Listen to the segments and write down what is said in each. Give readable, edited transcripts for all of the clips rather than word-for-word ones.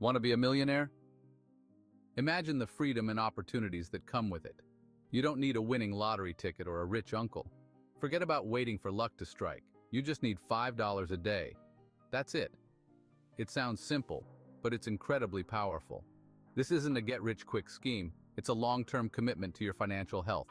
Want to be a millionaire? Imagine the freedom and opportunities that come with it. You don't need a winning lottery ticket or a rich uncle. Forget about waiting for luck to strike. You just need $5 a day. That's it. It sounds simple, but it's incredibly powerful. This isn't a get-rich-quick scheme. It's a long-term commitment to your financial health.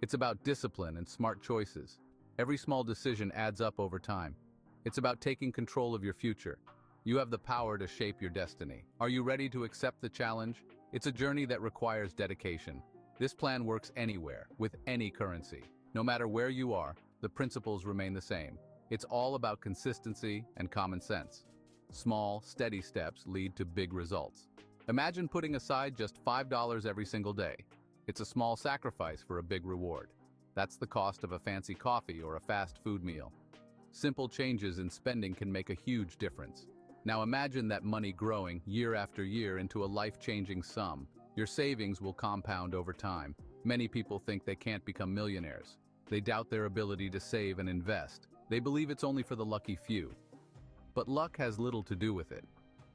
It's about discipline and smart choices. Every small decision adds up over time. It's about taking control of your future. You have the power to shape your destiny. Are you ready to accept the challenge? It's a journey that requires dedication. This plan works anywhere, with any currency. No matter where you are, the principles remain the same. It's all about consistency and common sense. Small, steady steps lead to big results. Imagine putting aside just $5 every single day. It's a small sacrifice for a big reward. That's the cost of a fancy coffee or a fast food meal. Simple changes in spending can make a huge difference. Now imagine that money growing year after year into a life-changing sum. Your savings will compound over time. Many people think they can't become millionaires. They doubt their ability to save and invest. They believe it's only for the lucky few. But luck has little to do with it.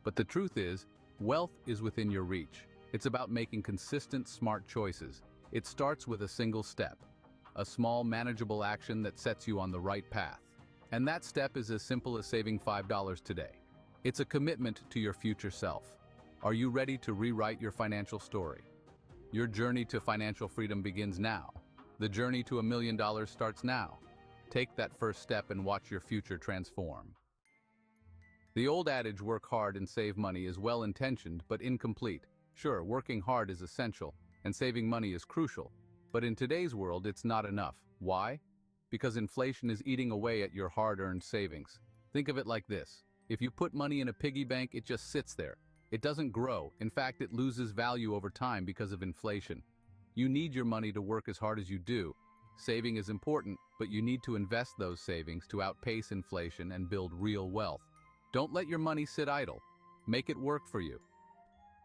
But the truth is, wealth is within your reach. It's about making consistent, smart choices. It starts with a single step, a small, manageable action that sets you on the right path. And that step is as simple as saving $5 today. It's a commitment to your future self. Are you ready to rewrite your financial story? Your journey to financial freedom begins now. The journey to $1 million starts now. Take that first step and watch your future transform. The old adage, work hard and save money, is well-intentioned but incomplete. Sure, working hard is essential, and saving money is crucial. But in today's world, it's not enough. Why? Because inflation is eating away at your hard-earned savings. Think of it like this. If you put money in a piggy bank, it just sits there. It doesn't grow. In fact, it loses value over time because of inflation. You need your money to work as hard as you do. Saving is important, but you need to invest those savings to outpace inflation and build real wealth. Don't let your money sit idle. Make it work for you.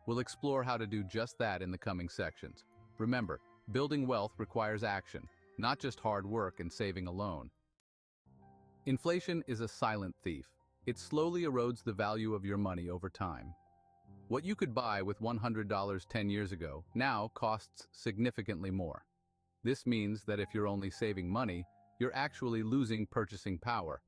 We'll explore how to do just that in the coming sections. Remember, building wealth requires action, not just hard work and saving alone. Inflation is a silent thief. It slowly erodes the value of your money over time. What you could buy with $100 10 years ago now costs significantly more. This means that if you're only saving money, you're actually losing purchasing power.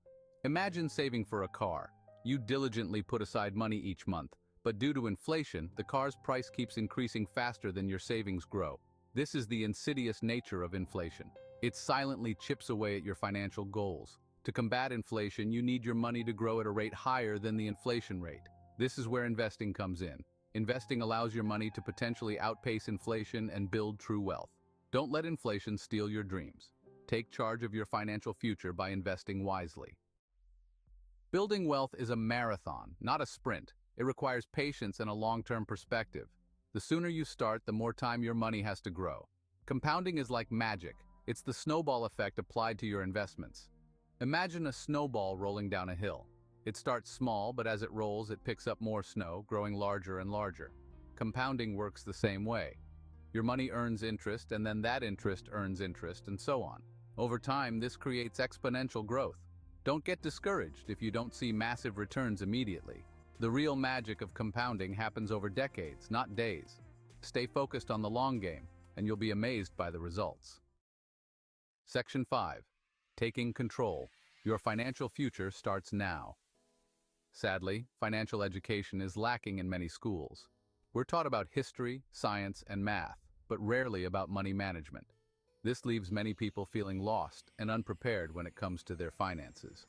Imagine saving for a car. You diligently put aside money each month, but due to inflation, the car's price keeps increasing faster than your savings grow. This is the insidious nature of inflation. It silently chips away at your financial goals. To combat inflation, you need your money to grow at a rate higher than the inflation rate. This is where investing comes in. Investing allows your money to potentially outpace inflation and build true wealth. Don't let inflation steal your dreams. Take charge of your financial future by investing wisely. Building wealth is a marathon, not a sprint. It requires patience and a long-term perspective. The sooner you start, the more time your money has to grow. Compounding is like magic. It's the snowball effect applied to your investments. Imagine a snowball rolling down a hill. It starts small, but as it rolls, it picks up more snow, growing larger and larger. Compounding works the same way. Your money earns interest, and then that interest earns interest, and so on. Over time, this creates exponential growth. Don't get discouraged if you don't see massive returns immediately. The real magic of compounding happens over decades, not days. Stay focused on the long game, and you'll be amazed by the results. Section 5. Taking control. Your financial future starts now. Sadly, financial education is lacking in many schools. We're taught about history, science, and math, but rarely about money management. This leaves many people feeling lost and unprepared when it comes to their finances.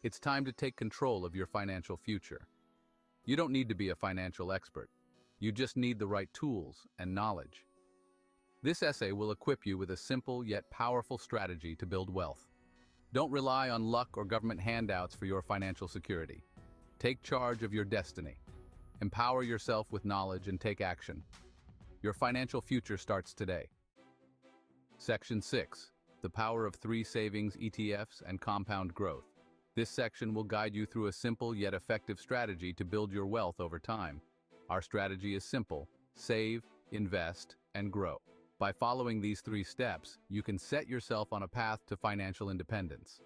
It's time to take control of your financial future. You don't need to be a financial expert. You just need the right tools and knowledge. This essay will equip you with a simple yet powerful strategy to build wealth. Don't rely on luck or government handouts for your financial security. Take charge of your destiny. Empower yourself with knowledge and take action. Your financial future starts today. Section 6. The power of 3 savings, ETFs, and compound growth. This section will guide you through a simple yet effective strategy to build your wealth over time. Our strategy is simple: save, invest, and grow. By following these 3 steps, you can set yourself on a path to financial independence.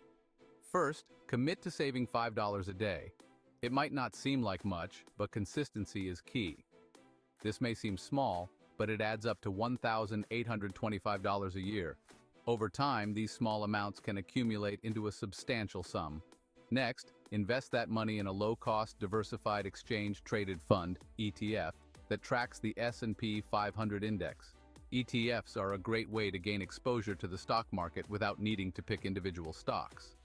First, commit to saving $5 a day. It might not seem like much, but consistency is key. This may seem small, but it adds up to $1,825 a year. Over time, these small amounts can accumulate into a substantial sum. Next, invest that money in a low-cost, diversified exchange-traded fund, ETF, that tracks the S&P 500 index. ETFs are a great way to gain exposure to the stock market without needing to pick individual stocks.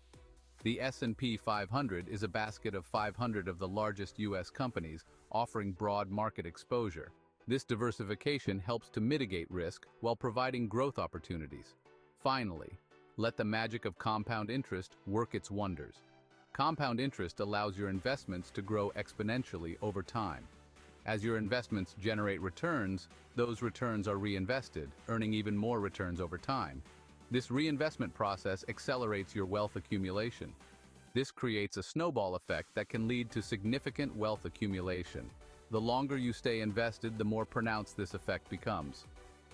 The S&P 500 is a basket of 500 of the largest U.S. companies, offering broad market exposure. This diversification helps to mitigate risk while providing growth opportunities. Finally, let the magic of compound interest work its wonders. Compound interest allows your investments to grow exponentially over time. As your investments generate returns, those returns are reinvested, earning even more returns over time. This reinvestment process accelerates your wealth accumulation. This creates a snowball effect that can lead to significant wealth accumulation. The longer you stay invested, the more pronounced this effect becomes.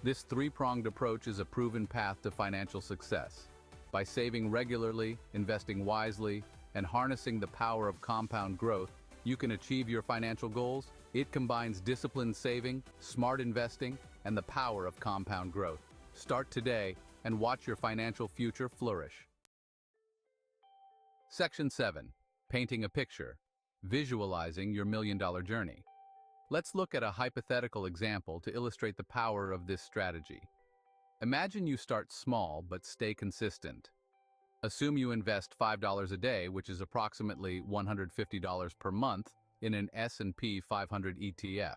This three-pronged approach is a proven path to financial success. By saving regularly, investing wisely, and harnessing the power of compound growth, you can achieve your financial goals. It combines disciplined saving, smart investing, and the power of compound growth. Start today and watch your financial future flourish. Section 7. Painting a picture. Visualizing your million-dollar journey. Let's look at a hypothetical example to illustrate the power of this strategy. Imagine you start small but stay consistent. Assume you invest $5 a day, which is approximately $150 per month, in an S&P 500 ETF.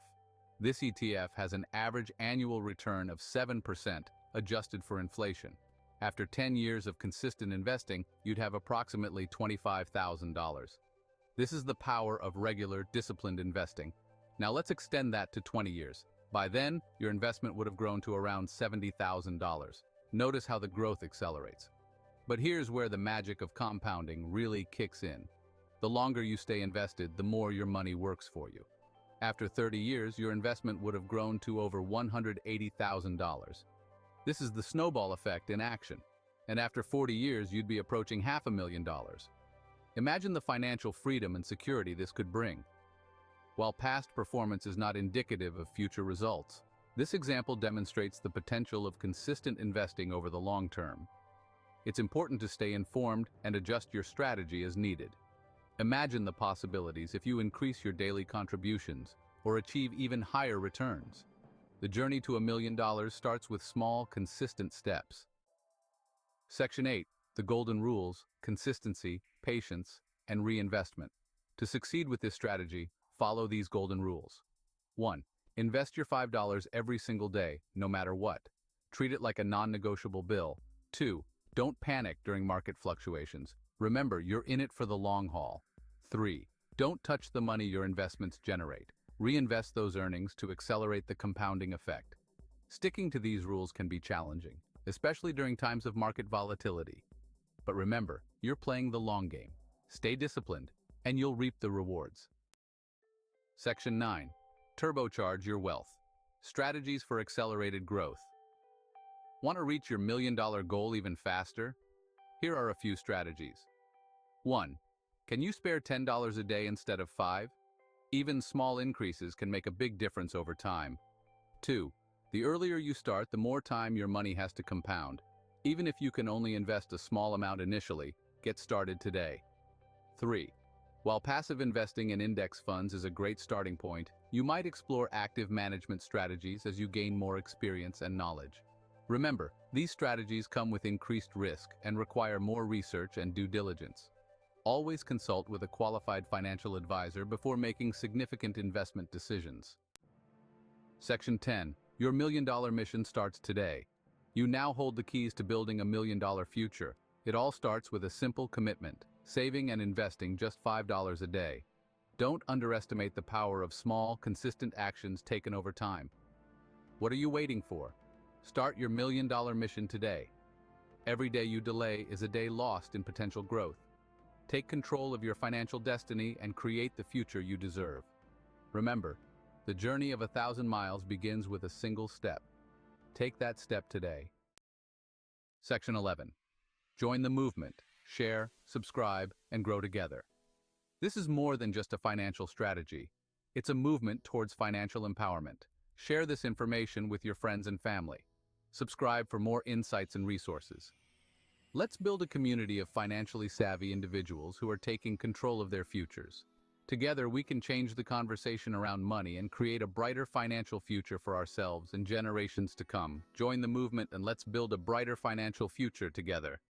This ETF has an average annual return of 7%, adjusted for inflation. After 10 years of consistent investing, you'd have approximately $25,000. This is the power of regular, disciplined investing. Now let's extend that to 20 years. By then, your investment would have grown to around $70,000. Notice how the growth accelerates. But here's where the magic of compounding really kicks in. The longer you stay invested, the more your money works for you. After 30 years, your investment would have grown to over $180,000. This is the snowball effect in action. And after 40 years, you'd be approaching $500,000. Imagine the financial freedom and security this could bring. While past performance is not indicative of future results, this example demonstrates the potential of consistent investing over the long term. It's important to stay informed and adjust your strategy as needed. Imagine the possibilities if you increase your daily contributions or achieve even higher returns. The journey to $1 million starts with small, consistent steps. Section 8. The Golden Rules: Consistency, Patience, and Reinvestment. To succeed with this strategy, follow these golden rules. 1. Invest your $5 every single day, no matter what. Treat it like a non-negotiable bill. 2. Don't panic during market fluctuations. Remember, you're in it for the long haul. 3. Don't touch the money your investments generate. Reinvest those earnings to accelerate the compounding effect. Sticking to these rules can be challenging, especially during times of market volatility. But remember, you're playing the long game. Stay disciplined, and you'll reap the rewards. Section 9. Turbocharge your wealth. Strategies for accelerated growth. Want to reach your million-dollar goal even faster? Here are a few strategies. 1. Can you spare $10 a day instead of $5? Even small increases can make a big difference over time. 2. The earlier you start, the more time your money has to compound. Even if you can only invest a small amount initially, get started today. 3. While passive investing in index funds is a great starting point, you might explore active management strategies as you gain more experience and knowledge. Remember, these strategies come with increased risk and require more research and due diligence. Always consult with a qualified financial advisor before making significant investment decisions. Section 10. Your million-dollar mission starts today. You now hold the keys to building a million-dollar future. It all starts with a simple commitment: saving and investing just $5 a day. Don't underestimate the power of small, consistent actions taken over time. What are you waiting for? Start your million-dollar mission today. Every day you delay is a day lost in potential growth. Take control of your financial destiny and create the future you deserve. Remember, the journey of 1,000 miles begins with a single step. Take that step today. Section 11. Join the movement. Share, subscribe, and grow together. This is more than just a financial strategy. It's a movement towards financial empowerment. Share this information with your friends and family. Subscribe for more insights and resources. Let's build a community of financially savvy individuals who are taking control of their futures. Together, we can change the conversation around money and create a brighter financial future for ourselves and generations to come. Join the movement and let's build a brighter financial future together.